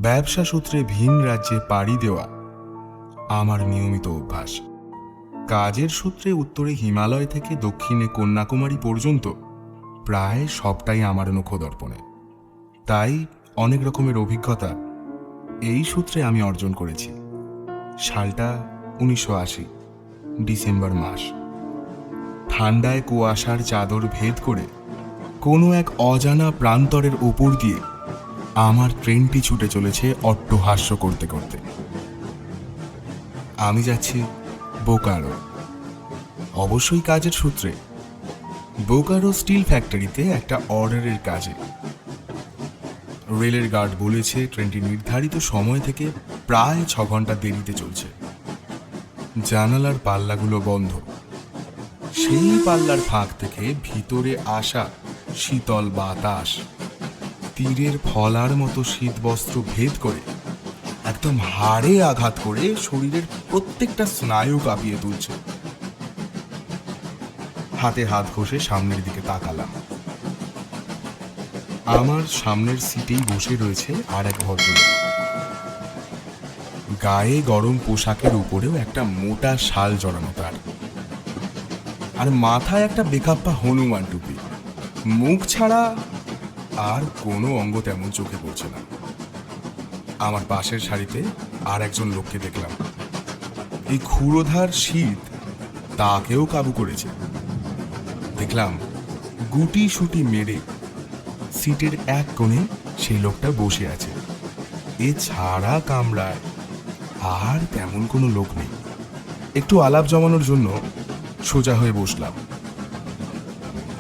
ব্যবসা সূত্রে ভিন রাজ্যে পাড়ি দেওয়া আমার নিয়মিত অভ্যাস। কাজের সূত্রে উত্তরে হিমালয় থেকে দক্ষিণে কন্যাকুমারী পর্যন্ত প্রায় সবটাই আমার নখদর্পণে। তাই অনেক রকমের অভিজ্ঞতা এই সূত্রে আমি অর্জন করেছি। সালটা 1980, ডিসেম্বর মাস। ঠান্ডায় কুয়াশার চাদর ভেদ করে কোনো এক অজানা প্রান্তরের ওপর দিয়ে আমার ট্রেনটি ছুটে চলেছে অট্টহাস্য করতে করতে। আমি যাচ্ছি বোকারো, অবশ্যই কাজের সূত্রে। বোকারো স্টিল ফ্যাক্টরিতে একটা অর্ডারের কাজে। রেলের গার্ড বলেছে ট্রেনটি নির্ধারিত সময় থেকে প্রায় 6 ঘন্টা দেরিতে চলছে। জানালার পাল্লাগুলো বন্ধ। সেই পাল্লার ফাঁক থেকে ভিতরে আসা শীতল বাতাস তীরের ফলার মতো শীতবস্ত্র ভেদ করে একদম হাড়ে আঘাত করে শরীরের প্রত্যেকটা স্নায়ু কাঁপিয়ে তুলছে। হাতে হাত ঘষে সামনের দিকে তাকালাম। আমার সামনের সিটেই বসে রয়েছে আর এক ভদ্রলোক। গায়ে গরম পোশাকের উপরেও একটা মোটা শাল জড়ানো তার, আর মাথায় একটা বেখাপ্পা হনুমান টুপি। মুখ ছাড়া আর কোনো অঙ্গ তেমন চোখে পড়ছে না। আমার পাশের সারিতে আর একজন লোককে দেখলাম। এই ক্ষুরোধার শীত তাকেও কাবু করেছে। দেখলাম গুটি সুটি মেরে সিটের এক কোণে সেই লোকটা বসে আছে। এছাড়া কামরায় আর তেমন কোনো লোক নেই। একটু আলাপ জমানোর জন্য সোজা হয়ে বসলাম।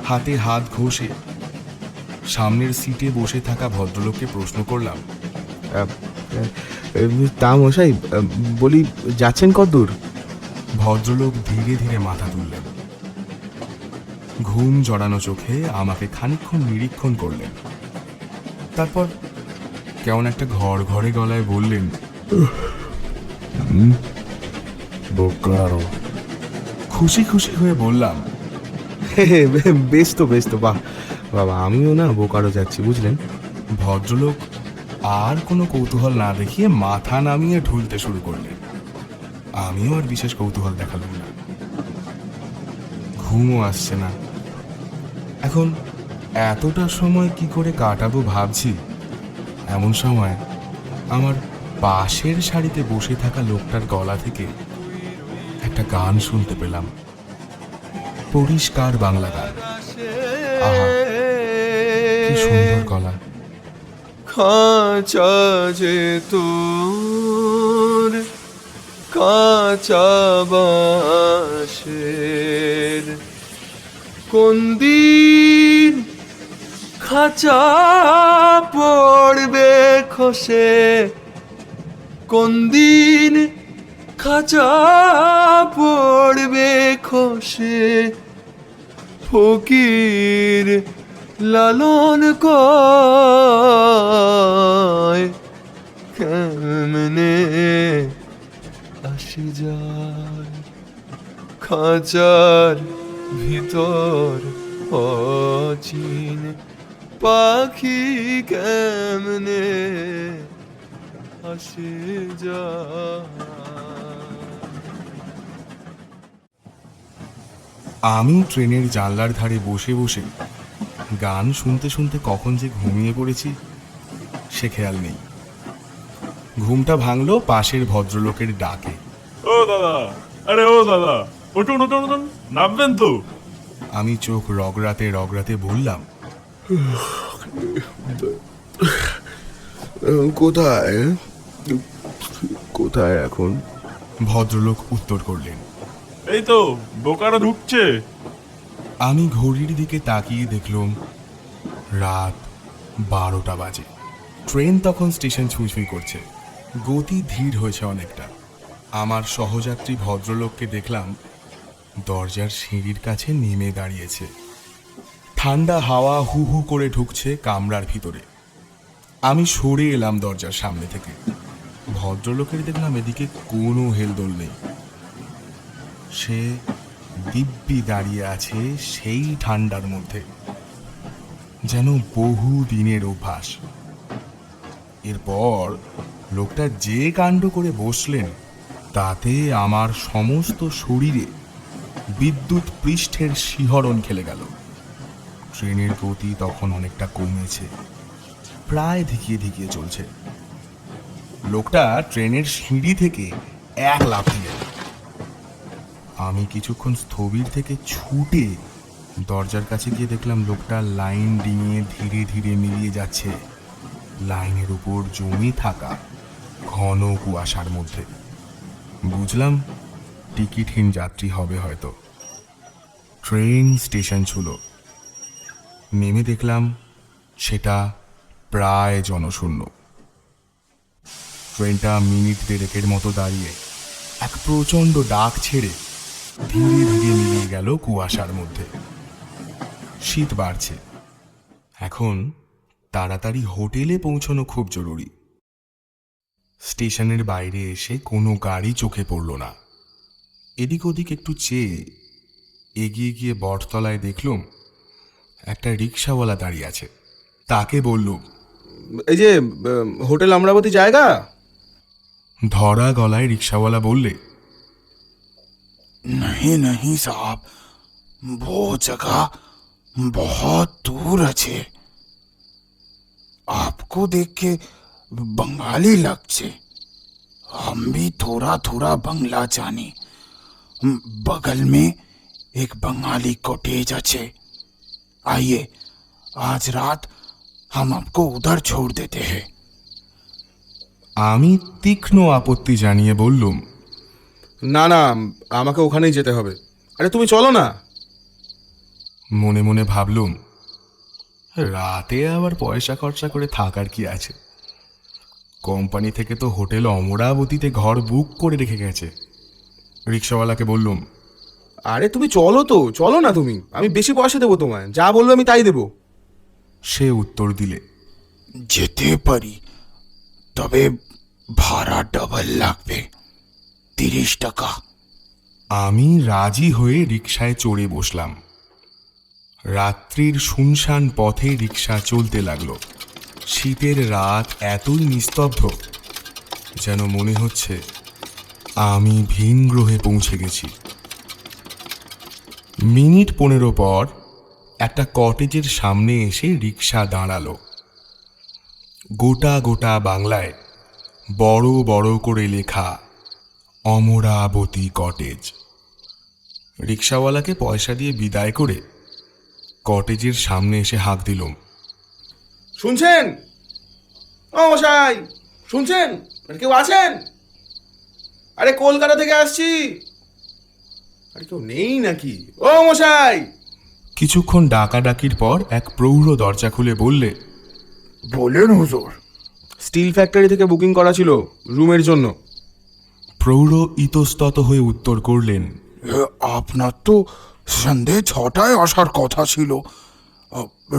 হাতে হাত ঘষে সামনের সিটে বসে থাকা ভদ্রলোককে প্রশ্ন করলাম, তা মশাই, বলি যাচ্ছেন কতদূর? ভদ্রলোক ধীরে ধীরে মাথা তুললেন। ঘুম জড়ানো চোখে আমাকে খানিকক্ষণ নিরীক্ষণ করলেন। তারপর কেমন একটা ঘর ঘরে গলায় বললেন, বোকারো। খুশি খুশি হয়ে বললাম, বেশ তো বাহ বাবা, আমিও না বোকারো যাচ্ছি, বুঝলেন। ভদ্রলোক আর কোনো কৌতূহল না দেখিয়ে মাথা নামিয়ে ঢুলতে শুরু করলেন। আমিও আর বিশেষ কৌতূহল দেখালাম না। ঘুমও আসছে না। এখন এতটা সময় কি করে কাটাবো ভাবছি, এমন সময় আমার পাশের সারিতে বসে থাকা লোকটার গলা থেকে একটা গান শুনতে পেলাম। পরিষ্কার বাংলা গান। আহা, কি সুন্দর গলা। খাঁচা যে তোর কাঁচা বাঁশের, কোন দিন খাঁচা পড়বে খসে, কোন দিন খাঁচা পড়বে খসে, ফকির লালন কয় কেমনে আসি যায়, খাঁচার ভিতর অচিন পাখি কেমনে আসি যায়। আমি ট্রেনের জানলার ধারে বসে বসে গান শুনতে শুনতে কখন যে ঘুমিয়ে পড়েছি সে খেয়াল নেই। ঘুমটা ভাঙলো পাশের ভদ্রলোকের ডাকে। ও দাদা, আরে ও দাদা, উঠুন উঠুন উঠুন, নামবেন তো? আমি চোখ রগড়াতে রগড়াতে বললাম, কোথায় কোথায় এখন? ভদ্রলোক উত্তর করলেন, এই তো বোকারো ঢুকছে। আমি ঘড়ির দিকে তাকিয়ে দেখলাম রাত 12টা বাজে। ট্রেন তখন স্টেশন ছুঁই ছুঁই করছে। গতি ধীর হয়েছে অনেকটা। আমার সহযাত্রী ভদ্রলোককে দেখলাম দরজার সিঁড়ির কাছে নেমে দাঁড়িয়েছে। ঠান্ডা হাওয়া হু হু করে ঢুকছে কামরার ভিতরে। আমি সরে এলাম দরজার সামনে থেকে। ভদ্রলোকের দেখলাম এদিকে কোনো হেলদোল নেই। সে দিব্যি দাঁড়িয়ে আছে সেই ঠান্ডার মধ্যে, যেন বহু দিনের অভ্যাস। এরপর লোকটা যে কাণ্ড করে বসলেন তাতে আমার সমস্ত শরীরে বিদ্যুৎ পৃষ্ঠের শিহরণ খেলে গেল। ট্রেনের গতি তখন অনেকটা কমেছে, প্রায় ধিকিয়ে ধিকিয়ে চলছে। লোকটা ট্রেনের সিঁড়ি থেকে এক লাফ দিলেন। আমি কিছুক্ষণ স্থবির থেকে ছুটে দরজার কাছে গিয়ে দেখলাম লোকটা লাইন ডিঙিয়ে ধীরে ধীরে মিলিয়ে যাচ্ছে লাইনের উপর জমে থাকা ঘন কুয়াশার মধ্যে। বুঝলাম টিকিটহীন যাত্রী হবে হয়তো। ট্রেন স্টেশন ছিল। নেমে দেখলাম সেটা প্রায় জনশূন্য। ট্রেনটা মিনিট দেড়েকের মতো দাঁড়িয়ে এক প্রচণ্ড ডাক ছেড়ে ধীরে ধীরে মিলিয়ে গেল কুয়াশার মধ্যে। শীত বাড়ছে, এখন তাড়াতাড়ি হোটেলে পৌঁছানো খুব জরুরি। স্টেশনের বাইরে এসে কোনো গাড়ি চোখে পড়ল না। এদিক ওদিক একটু চেয়ে এগিয়ে গিয়ে বটতলায় দেখলুম একটা রিক্সাওয়ালা দাঁড়িয়ে আছে। তাকে বললুম, এই যে হোটেল অমরাবতী জায়গা? ধরা গলায় রিক্সাওয়ালা বললে, नहीं नहीं साहब, वो जगह बहुत दूर আছে। आपको देख के बंगाली लगছে। हम भी थोड़ा थोड़ा बंगला जानी। बगल में एक बंगाली कॉटेज আছে। आइए, आज रात हम आपको उधर छोड़ देते हैं। আমি তীক্ষ্ণ আপত্তি জানিয়ে বললুম, না না, আমাকে ওখানেই যেতে হবে। আরে তুমি চলো না। মনে মনে ভাবলুম রাতে আবার পয়সা খরচা করে থাকার কি আছে। কোম্পানি থেকে তো হোটেল অমরাবতীতে ঘর বুক করে রেখে গেছে। রিক্সাওয়ালাকে বললুম, আরে তুমি চলো তো, চলো না তুমি, আমি বেশি পয়সা দেবো তোমায়, যা বলবে আমি তাই দেবো। সে উত্তর দিলে, যেতে পারি, তবে ভাড়া ডবল লাগবে, 30 টাকা। আমি রাজি হয়ে রিকশায় চড়ে বসলাম। রাত্রির শুনশান পথে রিকশা চলতে লাগলো। শীতের রাত এতই নিস্তব্ধ যেন মনে হচ্ছে আমি ভিন গ্রহে পৌঁছে গেছি। মিনিট 15 পর একটা কটেজের সামনে এসে রিকশা দাঁড়ালো। গোটা গোটা বাংলায় বড় বড় করে লেখা অমরাবতী কটেজ। রিক্সাওয়ালাকে পয়সা দিয়ে বিদায় করে কটেজের সামনে এসে হাঁক দিলুম, শুনছেন ও মশাই, শুনছেন? আর কেউ আছেন? আরে কলকাতা থেকে আসছি। আরে কেউ নেই নাকি? ও মশাই! কিছুক্ষণ ডাকাডাকির পর এক প্রৌঢ় দরজা খুলে বললে, বলেন হুজুর। স্টিল ফ্যাক্টরি থেকে বুকিং করা ছিল রুমের জন্য। প্রৌঢ় ইতস্তত হয়ে উত্তর করলেন, আপনার তো সন্ধে 6টায় আসার কথা ছিল।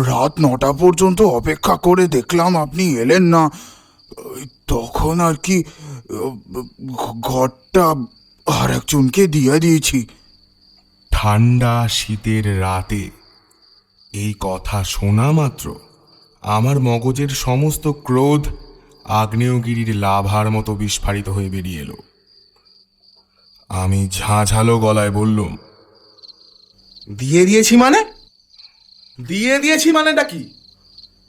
রাত 9টা পর্যন্ত অপেক্ষা করে দেখলাম আপনি এলেন না। তখন আর কি ঘরটা আর একজনকে দিয়ে দিয়েছি। ঠান্ডা শীতের রাতে এই কথা শোনা মাত্র আমার মগজের সমস্ত ক্রোধ আগ্নেয়গিরির লাভার মতো বিস্ফারিত হয়ে বেরিয়ে এলো। আমি ঝাঁঝালো গলায় বললুম, দিয়ে দিয়েছি মানে? দিয়ে দিয়েছি মানেটা কি?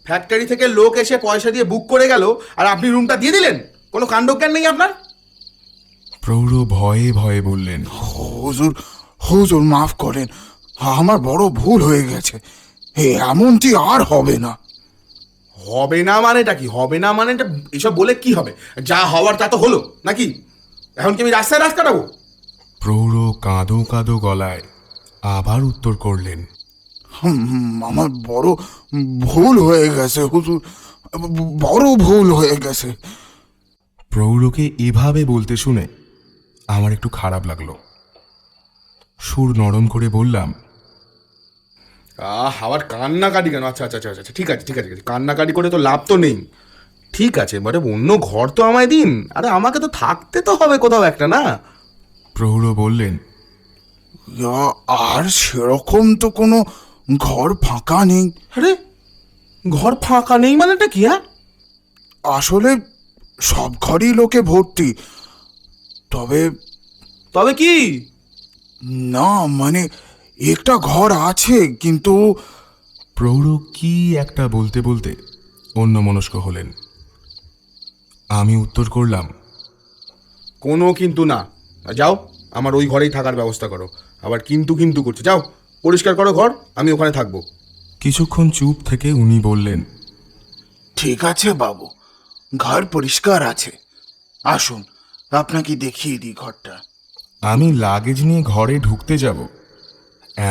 ফ্যাক্টরি থেকে লোক এসে পয়সা দিয়ে বুক করে গেল আর আপনি রুমটা দিয়ে দিলেন? কোনো কাণ্ডজ্ঞান নেই আপনার? প্রৌঢ় ভয়ে ভয়ে বললেন, হুজুর হুজুর মাফ করেন, আমার বড় ভুল হয়ে গেছে। এমনটি আর হবে না। হবে না মানেটা কি? হবে না মানেটা এসব বলে কি হবে? যা হওয়ার তা তো হলো নাকি? এখন কি আমি রাস্তায় রাত কাটাবো? প্রৌঢ় কাঁদো কাঁদো গলায় আবার উত্তর করলেন, আমার বড় ভুল হয়ে গেছে হুজুর, বড় ভুল হয়ে গেছে। প্রৌঢ়কে এভাবে বলতে শুনে আমার একটু খারাপ লাগলো। সুর নরম করে বললাম, আবার কান্নাকাটি কেন? আচ্ছা আচ্ছা আচ্ছা আচ্ছা, ঠিক আছে ঠিক আছে ঠিক আছে, কান্নাকাটি করে তো লাভ তো নেই। ঠিক আছে, মানে অন্য ঘর তো আমায় দিন। আরে আমাকে তো থাকতে তো হবে কোথাও একটা, না? প্রৌঢ় বললেন, আর সেরকম তো কোনো ঘর ফাঁকা নেই। আরে ঘর ফাঁকা নেই মানেটা কি? হ্যাঁ, আসলে সব ঘরই লোকে ভর্তি, তবে তবে কি? না মানে একটা ঘর আছে কিন্তু প্রৌঢ় কি একটা বলতে বলতে অন্যমনস্ক হলেন। আমি উত্তর করলাম, কোনো কিন্তু না। যাও, আমার ওই ঘরেই থাকার ব্যবস্থা করো। আবার কিন্তু কিন্তু করছে, যাও পরিষ্কার করো ঘর, আমি ওখানে থাকবো। কিছুক্ষণ চুপ থেকে উনি বললেন, ঠিক আছে বাবু, ঘর পরিষ্কার আছে, আসুন আপনাকে দেখিয়ে দিই ঘরটা। আমি লাগেজ নিয়ে ঘরে ঢুকতে যাব,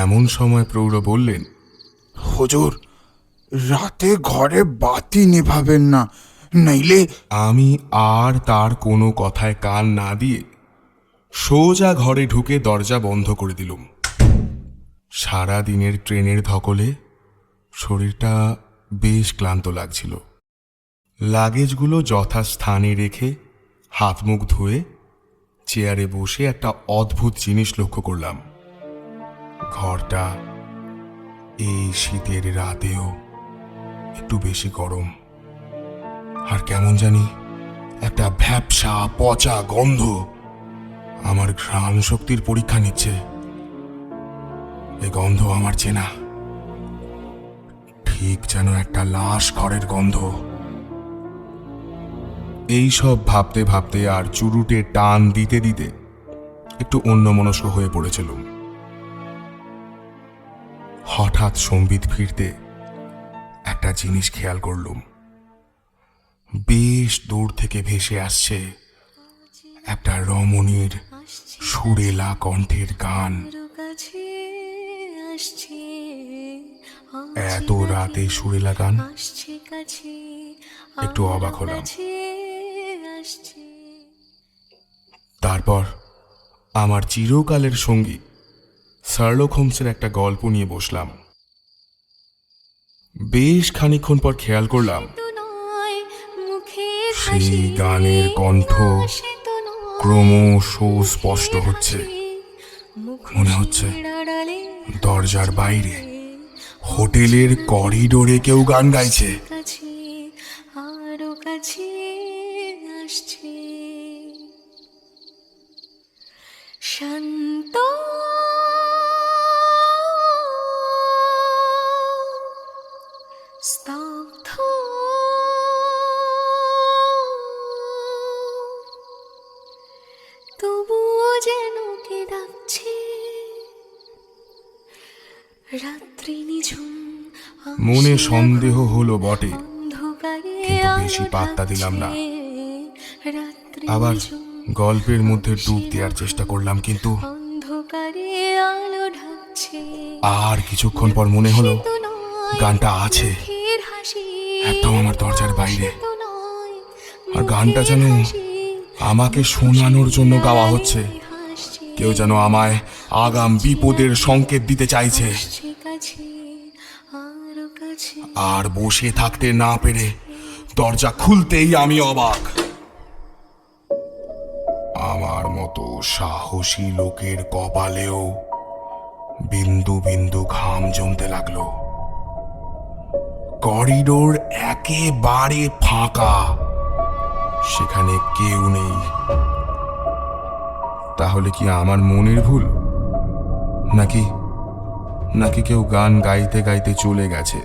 এমন সময় প্রৌঢ় বললেন, হুজুর, রাতে ঘরে বাতি নেভাবেন না, নইলে। আমি আর তার কোনো কথায় কান না দিয়ে সোজা ঘরে ঢুকে দরজা বন্ধ করে দিলুম। সারা দিনের ট্রেনের ধকলে শরীরটা বেশ ক্লান্ত লাগছিল। লাগেজগুলো যথাস্থানে রেখে হাত মুখ ধুয়ে চেয়ারে বসে একটা অদ্ভুত জিনিস লক্ষ্য করলাম। ঘরটা এই শীতের রাতেও একটু বেশি গরম, আর কেমন জানি একটা ভ্যাপসা পচা গন্ধ আমার ঘ্রাণ শক্তির পরীক্ষা নিচ্ছে। এ গন্ধ আমার চেনা, ঠিক যেন একটা লাশ ঘরের গন্ধ। এই সব ভাবতে ভাবতে আর চুরুটে টান দিতে দিতে একটু অন্যমনস্ক হয়ে পড়েছিলাম। হঠাৎ সম্বিত ফিরতে একটা জিনিস খেয়াল করলুম। বেশ দূর থেকে ভেসে আসছে একটা রমণীর সুরেলা কণ্ঠের গান। এত রাতে সুরেলা গান, একটু অবাক হলাম। তারপর আমার চিরকালের সঙ্গী শার্লক হোমসের একটা গল্প নিয়ে বসলাম। বেশ খানিকক্ষণ পর খেয়াল করলাম সেই গানের কণ্ঠ ক্রমশ স্পষ্ট হচ্ছে। মনে হচ্ছে দরজার বাইরে হোটেলের করিডোরে কেউ গান গাইছে। আরো কাছে আসছে শান্ত স্তব্ধ তবুও যেন কে ডাকছে রাত্রি নিঝুম মনে সন্দেহ হলো বটে, অন্ধকারে কিন্তু বেশি পাত্তা দিলাম না। রাত্রি আবার গল্পের মধ্যে ডুব দেওয়ার চেষ্টা করলাম, কিন্তু অন্ধকারে আলো ঢাকছে আর কিছুক্ষণ পর মনে হলো গানটা আছে একদম আমার দরজার বাইরে, আর গানটা যেন আমাকে শোনানোর জন্য গাওয়া হচ্ছে। কেউ যেন আমায় আগাম বিপদের সংকেত দিতে চাইছে। আর বসে থাকতে না পেরে দরজা খুলতেই আমি অবাক। আমার মতো সাহসী লোকের কপালেও বিন্দু বিন্দু ঘাম জমতে লাগলো। করিডোর একেবারে ফাঁকা, সেখানে কেউ নেই। তাহলে কি আমার মনের ভুল, নাকি নাকি কেউ গান গাইতে গাইতে চলে গেছে?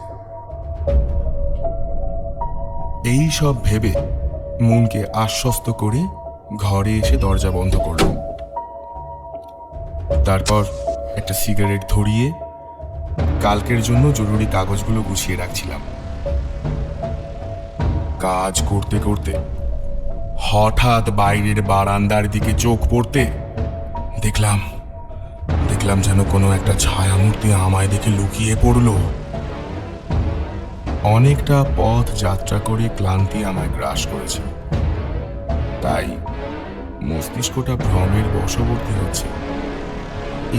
এই সব ভেবে মনকে আশ্বস্ত করে ঘরে এসে দরজা বন্ধ করলাম। তারপর একটা সিগারেট ধরিয়ে কালকের জন্য জরুরি কাগজগুলো গুছিয়ে রাখছিলাম। কাজ করতে করতে হঠাৎ বাইরের বারান্দার দিকে চোখ পড়তে দেখলাম যেন কোনো একটা ছায়ামূর্তি আমায় দেখে লুকিয়ে পড়লো। অনেকটা পথ যাত্রা করে ক্লান্তি আমায় গ্রাস করেছে, তাই মস্তিষ্কটা ভ্রমের বশবর্তী হচ্ছে।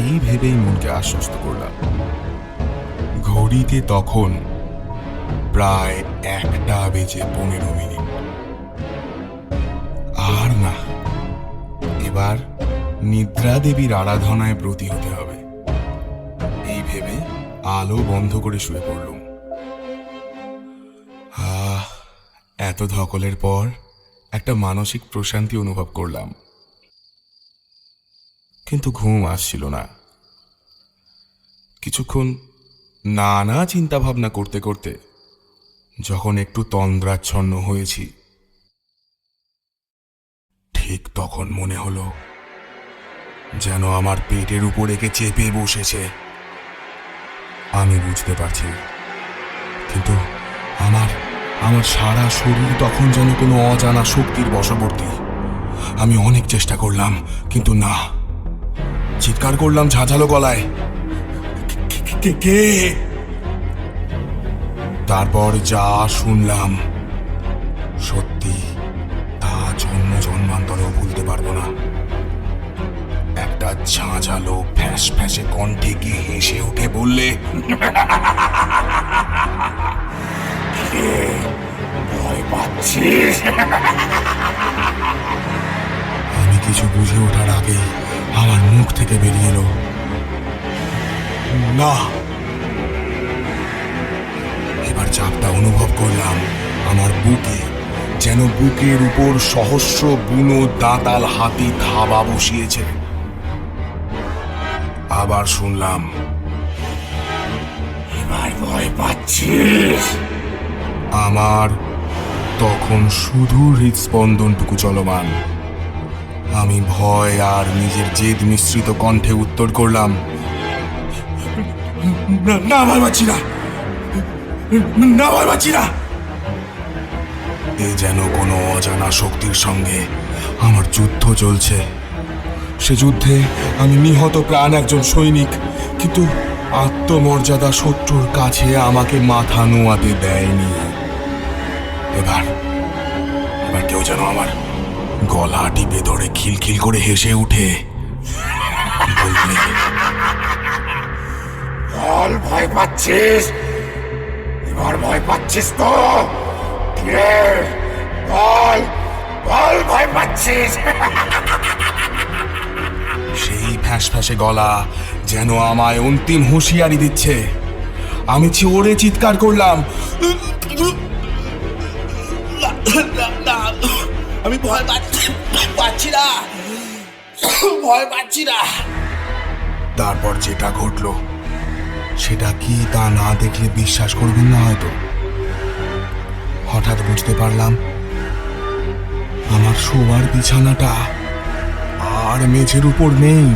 এই ভেবেই মনকে আশ্বস্ত করলাম। ঘড়িতে তখন প্রায় 1:15। আর না, এবার নিদ্রা দেবীর আরাধনায় ব্রতী হতে হবে। এই ভেবে আলো বন্ধ করে শুয়ে পড়লুম। এত ধকলের পর একটা মানসিক প্রশান্তি অনুভব করলাম, কিন্তু ঘুম আসছিল না। কিছুক্ষণ নানা চিন্তা ভাবনা করতে করতে যখন একটু তন্দ্রাচ্ছন্ন হয়েছি, ঠিক তখন মনে হলো যেন আমার পেটের উপর একে চেপে বসেছে। আমি বুঝতে পারছি, কিন্তু আমার আমার সারা শরীর তখন যেন কোনো অজানা শক্তির বশবর্তী। আমি অনেক চেষ্টা করলাম, কিন্তু না। চিৎকার করলাম ঝাঁঝালো গলায়, কে কে? তারপর যা শুনলাম, সত্যি তা জন্ম জন্মান্তরেও ভুলতে পারবো না। একটা ঝাঁঝালো ফ্যাঁস ফ্যাঁসে কণ্ঠে গিয়ে হেসে উঠে বললে, ভয় পাচ্ছিস? আমি কিছু বুঝে ওঠার আগেই আমার মুখ থেকে বেরিয়ে এলো, না। এবার চাপটা অনুভব করলাম আমার বুকে, যেন বুকের উপর সহস্র বুনো দাঁতাল হাতি থাবা বসিয়েছে। আবার শুনলাম, এবার ভয় পাচ্ছিস? আমার তখন শুধু হৃদস্পন্দনটুকু চলমান। আমি ভয় আর নিজের জেদ মিশ্রিত কণ্ঠে উত্তর করলাম, না ভয় পাচ্ছি না, না ভয় পাচ্ছি না। এ যেন কোনো অজানা শক্তির সঙ্গে আমার যুদ্ধ চলছে। সে যুদ্ধে আমি নিহত প্রাণ একজন সৈনিক, কিন্তু আত্মমর্যাদা শত্রুর কাছে আমাকে মাথা নোয়াতে দেয়নি। এবার কেউ যেন আমার গলা টিপে ধরে খিলখিল করে হেসে উঠে বললে, বল ভয় পাচ্ছিস? এবার ভয় পাচ্ছিস তো? বল বল ভয় পাচ্ছিস? সেই ফ্যাঁস ফ্যাঁসে গলা যেন আমায় অন্তিম হুঁশিয়ারি দিচ্ছে। আমি চোরে চিৎকার করলাম, আমি ভয় পাচ্ছি না, ভয় পাচ্ছি না। তারপর যেটা ঘটলো সেটা কি তা না দেখলে বিশ্বাস করবেন না হয়তো। হঠাৎ বুঝতে পারলাম আমার শোবার বিছানাটা আর মেঝের উপর নেই।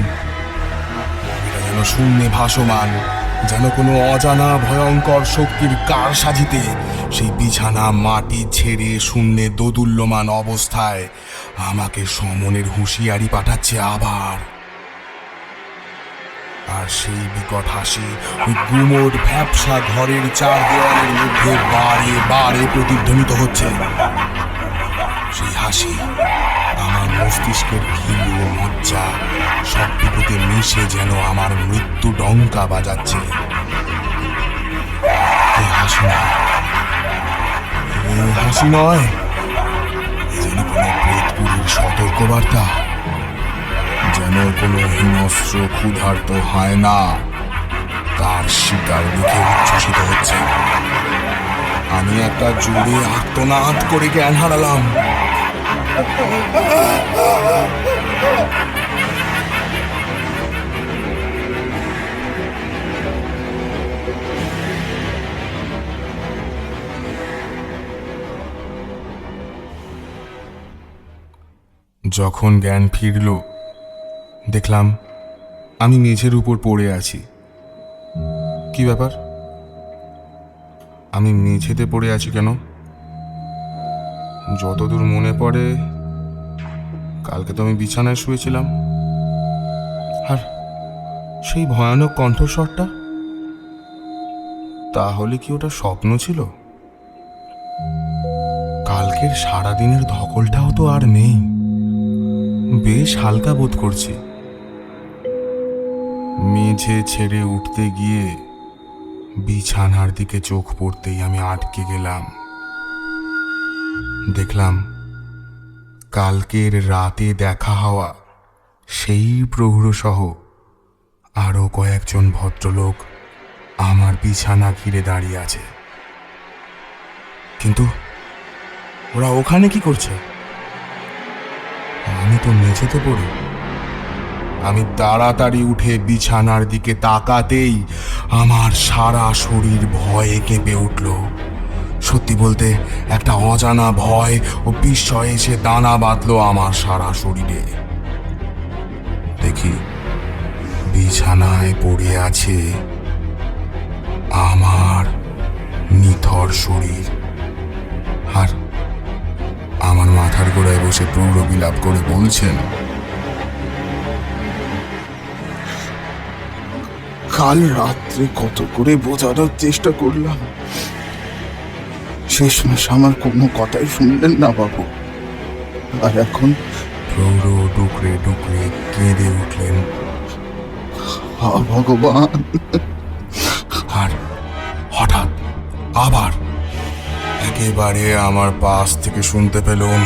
এটা যেন শূন্যে ভাসমান, যেন কোনো অজানা ভয়ঙ্কর শক্তির কারসাজিতে সেই বিছানা মাটি ছেড়ে শূন্যে দোদুল্যমান অবস্থায় আমাকে সমনের হুঁশিয়ারি পাঠাচ্ছে আবার। আর সেই বিকট হাসি ওই গুমোট ভ্যাপসা ঘরের চার দেওয়ালের মধ্যে বারে বারে প্রতিধ্বনিত হচ্ছে। সেই হাসি আমার মস্তিষ্কের ঘিলু ও মজ্জা সবটুকুতে মিশে যেন আমার মৃত্যু ডঙ্কা বাজাচ্ছে। এই হাসি নয়, এই হাসি নয়, এ যেন কোনো প্রেতপুরীর সতর্কবার্তা, যেন কোনো হিংস্র ক্ষুধার্ত হয় না তার শিকার দেখে উচ্ছ্বসিত হচ্ছে। আমি একটা জোরে আর্তনাদ করে জ্ঞান হারালাম। যখন জ্ঞান ফিরল, দেখলাম আমি মেঝের উপর পড়ে আছি। কি ব্যাপার? আমি মেঝেতে পড়ে আছি কেন? যতদূর মনে পড়ে কালকে তো আমি বিছানায় শুয়েছিলাম। আর সেই ভয়ানক কণ্ঠস্বরটা, তাহলে কি ওটা স্বপ্ন ছিল? কালকের সারাদিনের ধকলটাও তো আর নেই, বেশ হালকা বোধ করছি। মেঝে ছেড়ে উঠতে গিয়ে বিছানার দিকে চোখ পড়তেই আমি আটকে গেলাম। দেখলাম কালকের রাতে দেখা হওয়া সেই প্রৌঢ়সহ আরো কয়েকজন ভদ্রলোক আমার বিছানা ঘিরে দাঁড়িয়ে আছে। কিন্তু ওরা ওখানে কি করছে? আমি তো মেঝেতে পড়ি। আমি তাড়াতাড়ি উঠে বিছানার দিকে তাকাতেই আমার সারা শরীর ভয়ে কেঁপে উঠল। সত্যি বলতে একটা অজানা ভয় ও বিস্ময় এসে দানা বাঁধলো আমার সারা শরীরে। দেখি বিছানায় পড়ে আছে আমার নিথর শরীর, আর আমার মাথার গোড়ায় বসে প্রৌঢ় বিলাপ করে বলছেন, কাল রাত্রে কত করে বোঝানোর চেষ্টা করলাম, শেষমেশ আমার কোনো কথাই শুনলেন না বাবু। আর এখন প্রৌঢ় ডুকরে ডুকরে কেঁদে উঠলেন। ভগবান! আর হঠাৎ আবার একেবারে আমার পাশ থেকে শুনতে পেলাম,